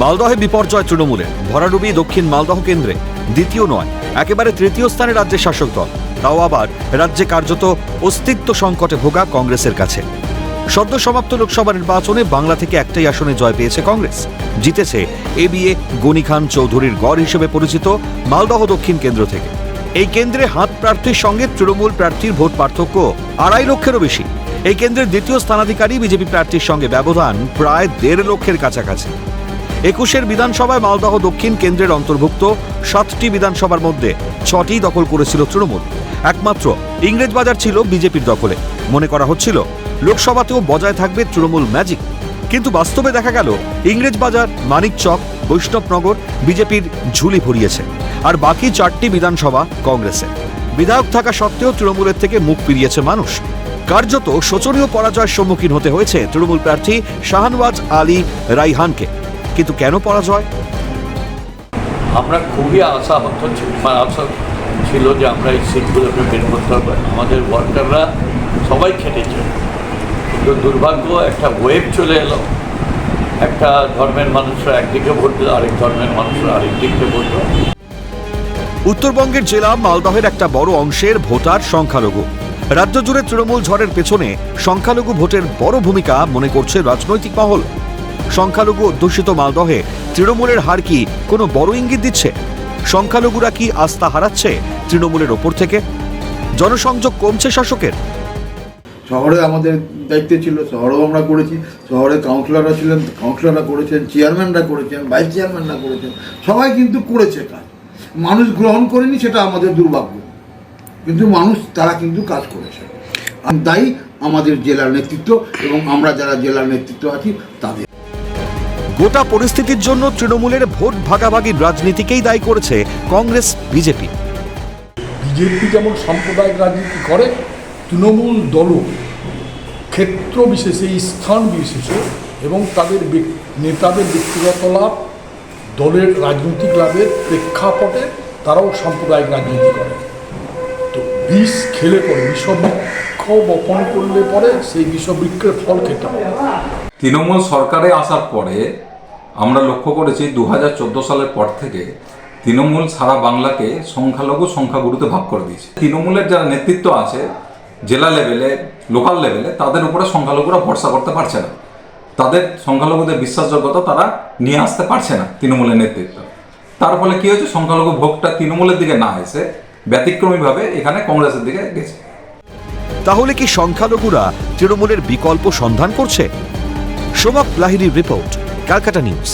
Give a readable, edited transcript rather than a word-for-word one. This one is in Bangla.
মালদহে বিপর্যয় তৃণমূলের। ভরাডুবি দক্ষিণ মালদহ কেন্দ্রে দ্বিতীয় নয়, একেবারে তৃতীয় স্থানে রাজ্যের শাসক দল, তাও আবার রাজ্যে কার্যত অস্তিত্ব সংকটে ভোগা কংগ্রেসের কাছে। সদ্য সমাপ্ত লোকসভা নির্বাচনে বাংলা থেকে একটাই আসনে জয় পেয়েছে কংগ্রেস। জিতেছে এবিএ গনি খান চৌধুরীর গড় হিসেবে পরিচিত মালদহ দক্ষিণ কেন্দ্র থেকে। এই কেন্দ্রে হাত প্রার্থীর সঙ্গে তৃণমূল প্রার্থীর ভোট পার্থক্য 2.5 লক্ষেরও বেশি। এই কেন্দ্রের দ্বিতীয় স্থানাধিকারী বিজেপি প্রার্থীর সঙ্গে ব্যবধান প্রায় 1.5 লক্ষের কাছাকাছি। 21 বিধানসভায় মালদহ দক্ষিণ কেন্দ্রের অন্তর্ভুক্ত 7টি বিধানসভার মধ্যে 6টি দখল করেছিল তৃণমূল। একমাত্র ইংরেজবাজার ছিল বিজেপির দখলে। মনে করা হচ্ছিল লোকসভাতেও বজায় থাকবে তৃণমূল ম্যাজিক, কিন্তু বাস্তবে দেখা গেল ইংরেজবাজার, মানিকচক, বৈষ্ণবনগর বিজেপির ঝুলি ভরিয়েছে, আর বাকি 4টি বিধানসভা কংগ্রেসের। বিধায়ক থাকা সত্ত্বেও তৃণমূলের থেকে মুখ ফিরিয়েছে মানুষ। কার্যত শোচনীয় পরাজয়ের সম্মুখীন হতে হয়েছে তৃণমূল প্রার্থী শাহনওয়াজ আলী রাইহানকে। কিন্তু কেন পরাজয়? আমরা খুবই আশা ছিল যে আমরা এই সিটগুলোকে বের করতে হবে। আমাদের ওয়ার্কাররা সবাই খেটেছে, কিন্তু দুর্ভাগ্য একটা ওয়েভ চলে এলো। একটা ধর্মের মানুষরা একদিকে ভোট দিল, আরেক ধর্মের মানুষরা আরেক দিকে ভোট দিল। উত্তরবঙ্গের জেলা মালদহের একটা বড় অংশের ভোটার সংখ্যালঘু। রাজ্য জুড়ে তৃণমূল ঝড়ের পেছনে সংখ্যালঘু ভোটের বড় ভূমিকা মনে করছে রাজনৈতিক মহল। সংখ্যালঘু অধ্যুষিত মালদহে তৃণমূলের হার কি কোনো বড় ইঙ্গিত দিচ্ছে? সংখ্যালঘুরা কি আস্থা হারাচ্ছে তৃণমূলের ওপর থেকে? জনসংযোগ কমছে শাসকের? শহরে আমাদের দায়িত্ব ছিল, শহরেও আমরা করেছি। শহরে কাউন্সিলররা ছিলেন, কাউন্সিলররা করেছেন, চেয়ারম্যানরা করেছেন, ভাইস চেয়ারম্যানরা করেছেন, সবাই কিন্তু করেছে কাজ। মানুষ গ্রহণ করেনি, সেটা আমাদের দুর্ভাগ্য, কিন্তু মানুষ তারা কিন্তু কাজ করেছে। আর দায়ী আমাদের জেলার নেতৃত্ব এবং আমরা যারা জেলার নেতৃত্ব আছি তাদের। গোটা পরিস্থিতির জন্য তৃণমূলের ভোট ভাগাভাগির রাজনীতিকেই দায়ী করেছে কংগ্রেস বিজেপি। বিজেপি যেমন সাম্প্রদায়িক রাজনীতি করে, তৃণমূল দলও ক্ষেত্র বিশেষে, স্থান বিশেষে এবং তাদের নেতাদের ব্যক্তিগত লাভ, দলের রাজনৈতিক লাভের প্রেক্ষাপটে তারাও সাম্প্রদায়িক রাজনীতি করে। তো বিষ খেলে পরে, বিষবৃক্ষ বপন করলে পরে সেই বিষবৃক্ষের ফল খেতে হবে। তৃণমূল সরকারে আসার পরে আমরা লক্ষ্য করেছি 2014 সালের পর থেকে তৃণমূল সারা বাংলাকে সংখ্যালঘু সংখ্যাগুরুতে ভাগ করে দিয়েছে। তৃণমূলের যারা নেতৃত্ব আছে জেলা লেভেলে, লোকাল লেভেলে, তাদের উপরে সংখ্যালঘুরা ভরসা করতে পারছে না। তাদের সংখ্যালঘুদের বিশ্বাসযোগ্যতা তারা নিয়ে আসতে পারছে না তৃণমূলের নেতৃত্ব। তার ফলে কি হয়েছে, সংখ্যালঘু ভোটটা তৃণমূলের দিকে না এসে ব্যতিক্রমীভাবে এখানে কংগ্রেসের দিকে গেছে। তাহলে কি সংখ্যালঘুরা তৃণমূলের বিকল্প সন্ধান করছে? সোমক লাহিড়ির রিপোর্ট, ক্যালকাটা নিউজ।